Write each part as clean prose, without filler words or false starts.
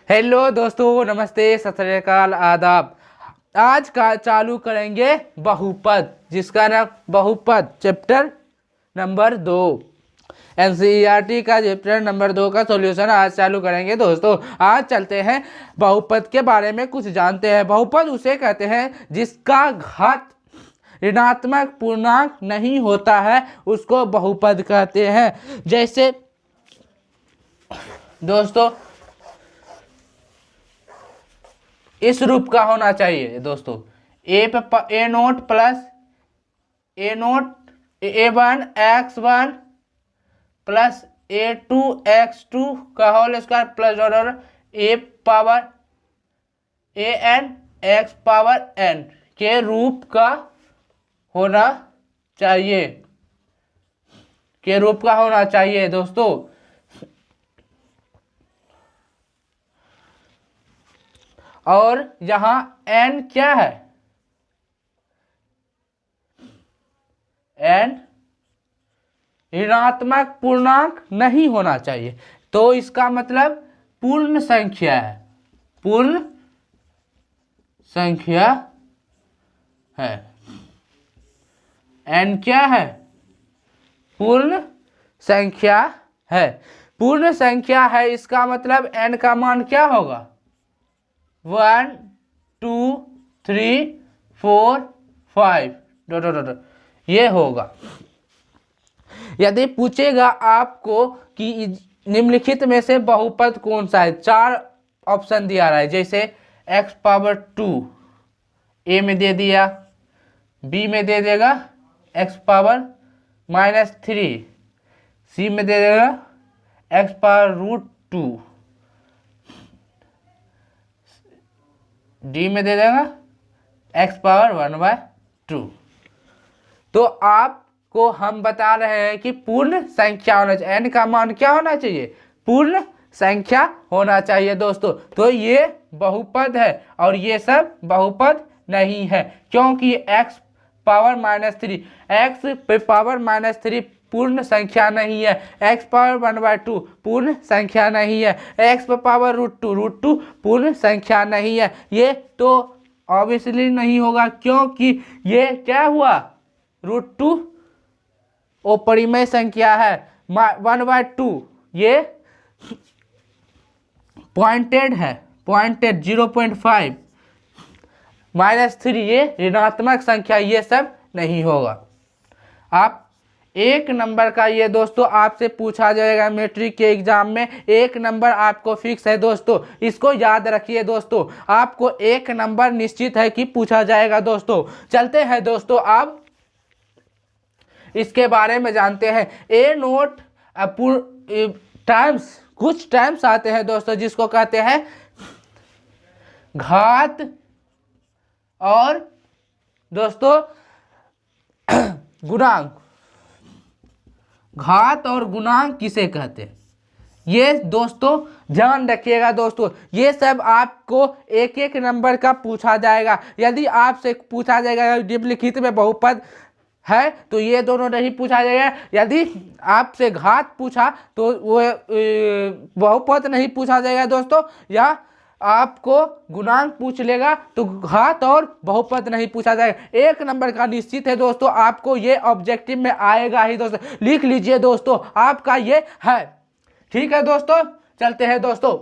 Hello दोस्तों, नमस्ते, सत श्री अकाल, आदाब। आज का चालू करेंगे बहुपद, जिसका नाम बहुपद चैप्टर नंबर 2 एनसीईआरटी का चैप्टर नंबर 2 का सॉल्यूशन आज चालू करेंगे दोस्तों। आज चलते हैं बहुपद के बारे में कुछ जानते हैं। बहुपद उसे कहते हैं जिसका घात ऋणात्मक पूर्णांक नहीं होता है, उसको बहुपद कहते हैं। जैसे दोस्तों इस रूप का होना चाहिए दोस्तों, ए नोट प्लस ए1 x1 प्लस a2 x2 का whole square plus order a power an x power n के रूप का होना चाहिए दोस्तों। और यहाँ n क्या है? n ऋणात्मक पूर्णांक नहीं होना चाहिए, तो इसका मतलब पूर्ण संख्या है। पूर्ण संख्या है। n क्या है? पूर्ण संख्या है। पूर्ण संख्या है, इसका मतलब n का मान क्या होगा? 1 2 3 4 5 ये होगा। यदि पूछेगा आपको कि निम्नलिखित में से बहुपद कौन सा है, 4 ऑप्शन दिया रहा है। जैसे x पावर 2 ए में दे दिया, बी में दे देगा x पावर -3, सी में दे देगा x पावर √2, डी में दे देगा x पावर 1/2। तो आपको हम बता रहे हैं कि पूर्ण संख्या होना चाहिए। n का मान क्या होना चाहिए? पूर्ण संख्या होना चाहिए दोस्तों। तो ये बहुपद है और ये सब बहुपद नहीं है, क्योंकि x पावर -3 x पे पावर -3 पूर्ण संख्या नहीं है। x पावर 1/2 पूर्ण संख्या नहीं है। x पे पावर √2 पूर्ण संख्या नहीं है। ये तो ऑब्वियसली नहीं होगा, क्योंकि ये क्या हुआ? √2 अपरिमेय संख्या है। 1/2 ये पॉइंटेड है, पॉइंटेड 0.5 -3 ये ऋणात्मक संख्या, ये सब नहीं होगा। आप एक नंबर का ये दोस्तों आपसे पूछा जाएगा मैट्रिक के एग्जाम में। एक नंबर आपको फिक्स है दोस्तों, इसको याद रखिए दोस्तों। आपको एक नंबर निश्चित है कि पूछा जाएगा दोस्तों। चलते हैं दोस्तों, आप इसके बारे में जानते हैं। ए नोट टर्म्स, कुछ टर्म्स आते हैं दोस्तों जिसको कहते हैं घात और दोस्तों गुणांक। घात और गुणांक किसे कहते हैं, ये दोस्तों ध्यान रखिएगा दोस्तों। ये सब आपको एक एक नंबर का पूछा जाएगा। यदि आपसे पूछा जाएगा निम्नलिखित में बहुपद है, तो ये दोनों नहीं पूछा जाएगा। यदि आपसे घात पूछा तो वो बहुपद नहीं पूछा जाएगा दोस्तों। या आपको गुणांक पूछ लेगा तो घात और बहुपद नहीं पूछा जाएगा। एक नंबर का निश्चित है दोस्तों, आपको ये ऑब्जेक्टिव में आएगा ही दोस्तों। लिख लीजिए दोस्तों, आपका ये है। ठीक है दोस्तों, चलते हैं दोस्तों।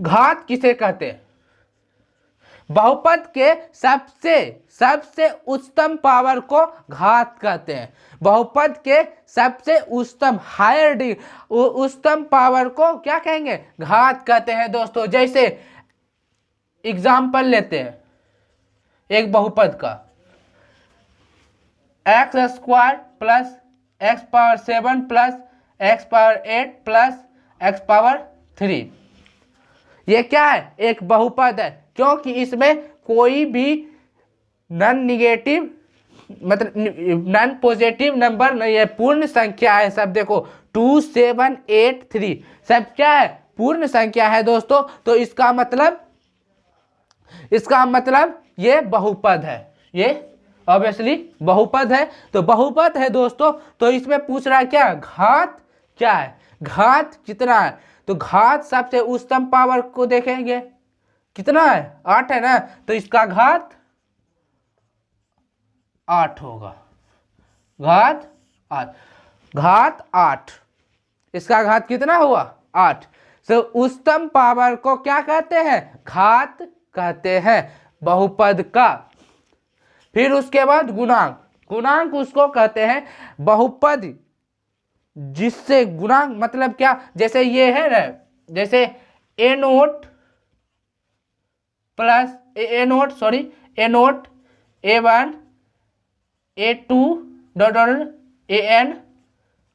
घात किसे कहते हैं? बहुपद के सबसे उच्चतम पावर को घात कहते हैं। बहुपद के सबसे उच्चतम उच्चतम पावर को क्या कहेंगे? घात कहते हैं दोस्तों। जैसे एग्जाम्पल लेते हैं एक बहुपद का, x² plus x power 7 plus x power 8 plus x power 3। ये क्या है? एक बहुपद है, क्योंकि इसमें कोई भी नॉन निगेटिव मतलब नॉन पॉजिटिव नंबर नहीं है, पूर्ण संख्या है सब। देखो 2 7 8 3 सब क्या है? पूर्ण संख्या है दोस्तों। तो इसका मतलब ये बहुपद है, ये ऑब्वियसली बहुपद है। तो बहुपद है दोस्तों, तो इसमें पूछ रहा है क्या? घात क्या है? घात कितना है? तो घात सबसे उच्चतम पावर को देखेंगे, कितना है 8 है ना, तो इसका घात 8 होगा, घात 8, घात 8, इसका घात कितना हुआ 8। तो उच्चतम पावर को क्या कहते हैं, घात कहते हैं बहुपद का। फिर उसके बाद गुणांक, गुणांक उसको कहते हैं बहुपद जिससे गुणांक मतलब क्या, जैसे ये है ना, जैसे a naught plus a naught sorry a naught A1 A2 dot AN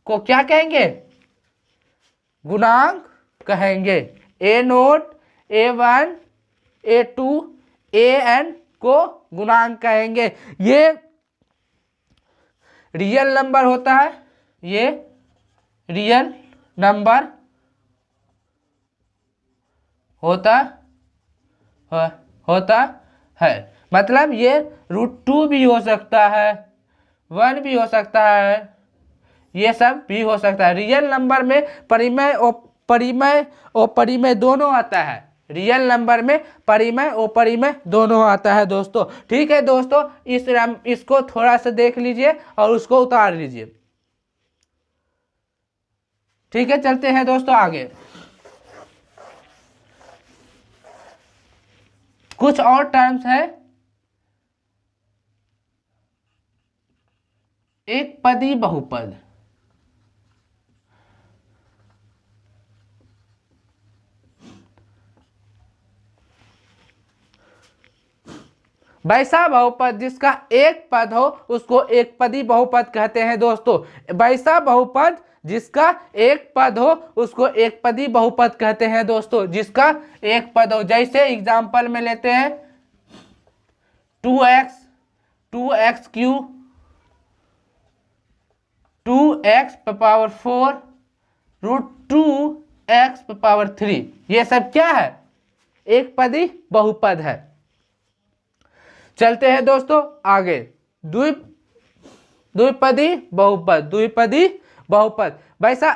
को क्या कहेंगे, गुणांक कहेंगे। ए नोट A1 A2 AN को गुणांक कहेंगे। ये रियल नंबर होता है, ये रियल नंबर होता है, मतलब ये √2 भी हो सकता है, 1 भी हो सकता है, ये सब भी हो सकता है। रियल नंबर में परिमेय और परिमेय दोनों आता है, रियल नंबर में परिमेय और परिमेय दोनों आता है दोस्तों। ठीक है दोस्तों, इसको थोड़ा सा देख लीजिए और उसको उतार लीजिए। ठीक है, चलते हैं दोस्तों आगे। कुछ और टर्म्स है, एक पदी बहुपद, वैसा बहुपद जिसका एक पद हो उसको एक पदी बहुपद कहते हैं दोस्तों। वैसा बहुपद जिसका एक पद हो उसको एक पदी बहुपद कहते हैं दोस्तों, जिसका एक पद हो। जैसे एग्जांपल में लेते हैं 2x क्यूब 2x⁴ √2x�3, ये सब क्या है, एक पदी बहुपद है। चलते हैं दोस्तों आगे। द्विपदी बहुपद, द्विपदी बहुपद वैसा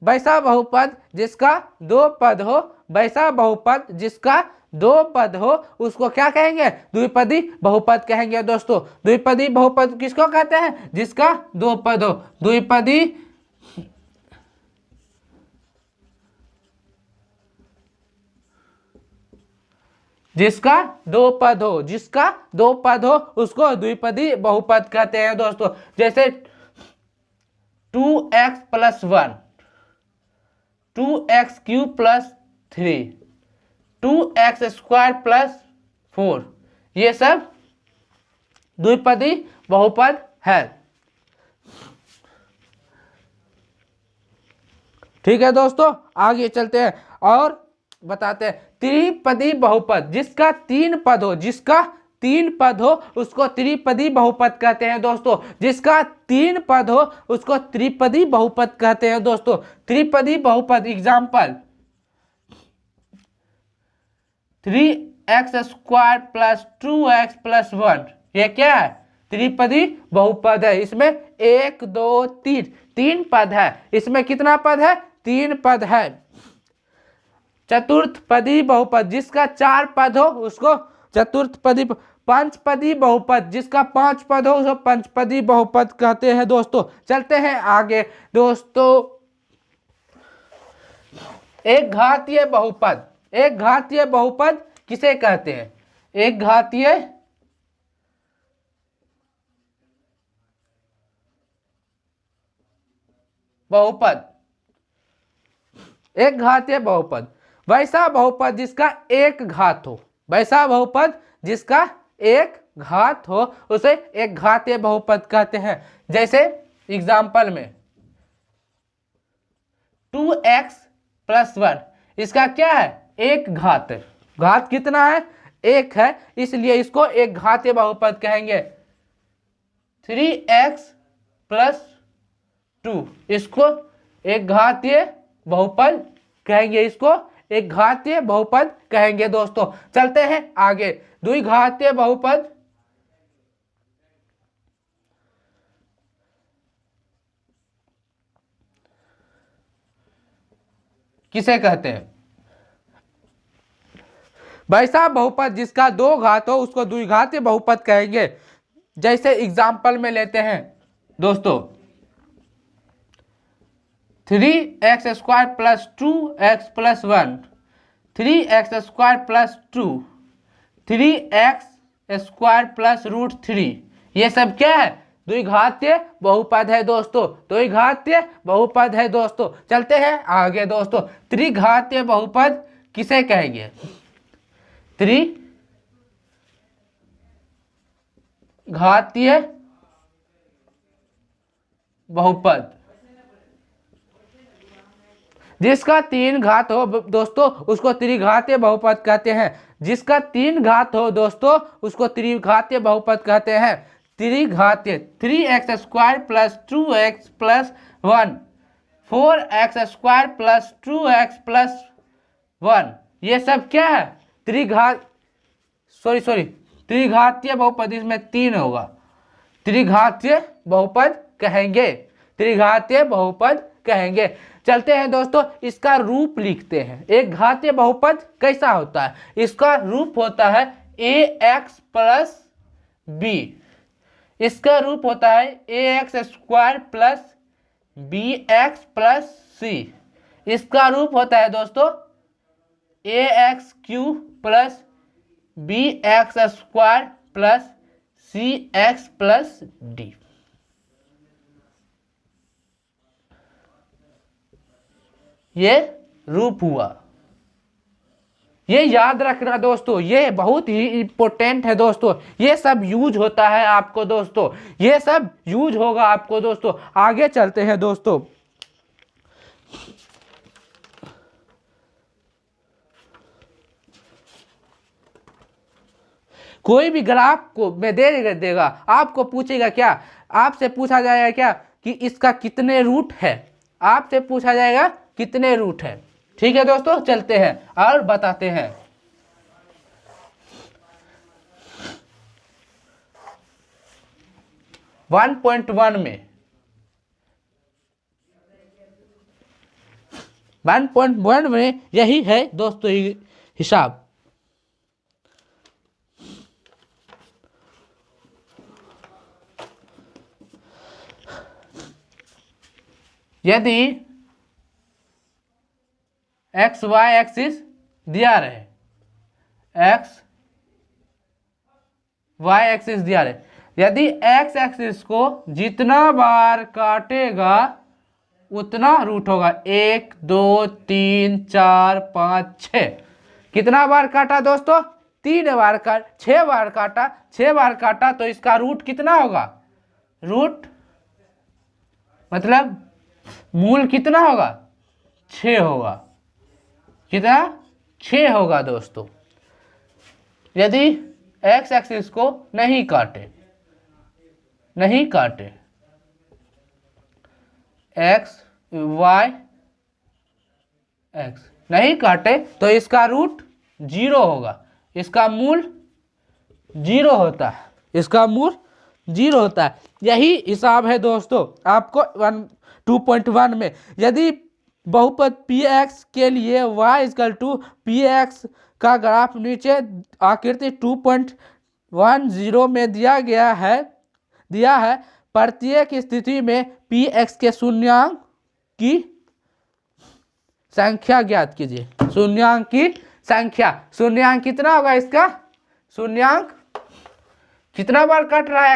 बहुपद जिसका दो पद हो, वैसा बहुपद जिसका दो पद हो उसको क्या कहेंगे, द्विपदी बहुपद कहेंगे दोस्तों। द्विपदी बहुपद किसको कहते हैं, जिसका दो पद हो, द्विपदी जिसका दो पद हो, जिसका दो पद हो उसको द्विपदी बहुपद कहते हैं दोस्तों। जैसे 2x+1 2x³ + 3 2x² + 4, ये सब द्विपदी बहुपद है। ठीक है दोस्तों, आगे चलते हैं और बताते हैं त्रिपदी बहुपद जिसका तीन पद हो, जिसका तीन पद हो उसको त्रिपदी बहुपद कहते हैं दोस्तों। जिसका तीन पद हो उसको त्रिपदी बहुपद कहते हैं दोस्तों। त्रिपदी बहुपद एग्जाम्पल 3x² + 2x + 1, ये क्या है, त्रिपदी बहुपद है। इसमें 1 2 3 तीन पद है, इसमें कितना पद है, तीन पद है। चतुर्थपदी बहुपद जिसका चार पद हो उसको चतुर्थपदी। पंचपदी बहुपद जिसका पांच पद हो उसको पंचपदी बहुपद कहते हैं दोस्तों। चलते हैं आगे दोस्तों। एक घातीय बहुपद, एक घातीय बहुपद किसे कहते हैं, एक घातीय बहुपद, एक घातीय बहुपद वैसा बहुपद जिसका एक घात हो, वैसा बहुपद जिसका एक घात हो उसे एक घातीय बहुपद कहते हैं। जैसे एग्जाम्पल में 2x+1, इसका क्या है, एक घात, घात कितना है, एक है, इसलिए इसको एक घातीय बहुपद कहेंगे। 3x+2, इसको एक घातीय बहुपद कहेंगे, इसको एक घातीय बहुपद कहेंगे दोस्तों। चलते हैं आगे। द्विघातीय बहुपद, किसे कहते हैं? वैसा बहुपद जिसका 2 घात हो उसको द्विघातीय बहुपद कहेंगे। जैसे एग्जाम्पल में लेते हैं दोस्तों, 3x² plus 2x plus 1, 3x² plus 2, 3x² plus √3, ये सब क्या है? द्विघातीय बहुपद है दोस्तों, द्विघातीय बहुपद है दोस्तों। चलते हैं आगे दोस्तों, त्रिघातीय बहुपद किसे कहेंगे? त्रिघातीय बहुपद जिसका 3 घात हो दोस्तों उसको त्रिघातीय बहुपद कहते हैं। जिसका 3 घात हो दोस्तों उसको त्रिघातीय बहुपद कहते हैं। त्रिघातीय 3x² plus 2x plus 1, 4x² plus 2x plus 1, ये सब क्या है? त्रिघातीय बहुपद, इसमें 3 होगा, त्रिघातीय बहुपद कहेंगे, त्रिघातीय बहुपद कहेंगे। चलते हैं दोस्तों, इसका रूप लिखते हैं। एक घातीय बहुपद कैसा होता है? इसका रूप होता है ax प्लस b, इसका रूप होता है ax² plus bx plus c, इसका रूप होता है दोस्तों ax³ plus bx² plus cx plus d। ये रूप हुआ। ये याद रखना दोस्तों, ये बहुत ही इंपॉर्टेंट है दोस्तों, ये सब यूज होता है आपको दोस्तों, ये सब यूज होगा आपको दोस्तों। आगे चलते हैं दोस्तों, कोई भी ग्राफ को मैं दे देगा, आपको पूछेगा क्या? आपसे पूछा जाएगा क्या कि इसका कितने रूट है? आपसे पूछा जाएगा कितने रूट है। ठीक है दोस्तों, चलते हैं और बताते हैं। वन पॉइंट वन में यही है दोस्तों हिसाब। यदि एक्स वाई एक्सिस दिया रहे, एक्स वाई एक्सिस दिया रहे, यदि एक्स एक्सिस को जितना बार काटेगा उतना रूट होगा। 1 2 3 4 5 6, कितना बार काटा दोस्तों? 3 बार काट, 6 बार काटा, 6 बार काटा तो इसका रूट कितना होगा? रूट मतलब मूल कितना होगा? 6 होगा। कितना? 6 होगा दोस्तों। यदि एक्स एक्सिस को नहीं काटे, एक्स वाई एक्स नहीं काटे तो इसका रूट 0 होगा, इसका मूल 0 होता है, इसका मूल 0 होता है। यही हिसाब है दोस्तों आपको 2.1 में। यदि बहुपद px के लिए y = px का ग्राफ नीचे आकृति 2.10 में दिया है। प्रत्येक स्थिति में px के शून्याङ्क की संख्या ज्ञात कीजिए। शून्याङ्क की संख्या, शून्याङ्क कितना होगा इसका? शून्याङ्क कितना बार काट रहा है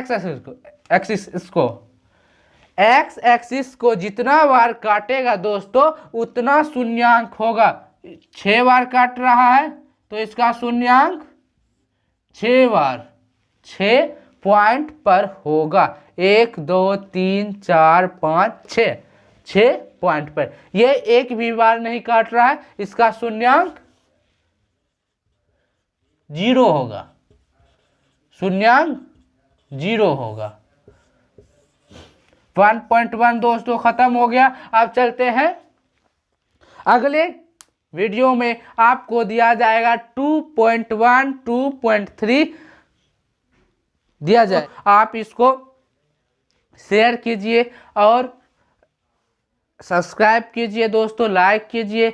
एक्स एक्सिस को जितना बार काटेगा दोस्तों उतना शून्याङ्क होगा। 6 बार काट रहा है तो इसका शून्याङ्क 6 बार 6 पॉइंट पर होगा। 1 2 3 4 5 6, 6 पॉइंट पर। ये एक भी बार नहीं काट रहा है, इसका शून्याङ्क 0 होगा, शून्याङ्क 0 होगा। 1.1 दोस्तों खत्म हो गया। अब चलते हैं अगले वीडियो में, आपको दिया जाएगा 2.1 2.3 दिया जाए। आप इसको शेयर कीजिए और सब्सक्राइब कीजिए दोस्तों, लाइक कीजिए।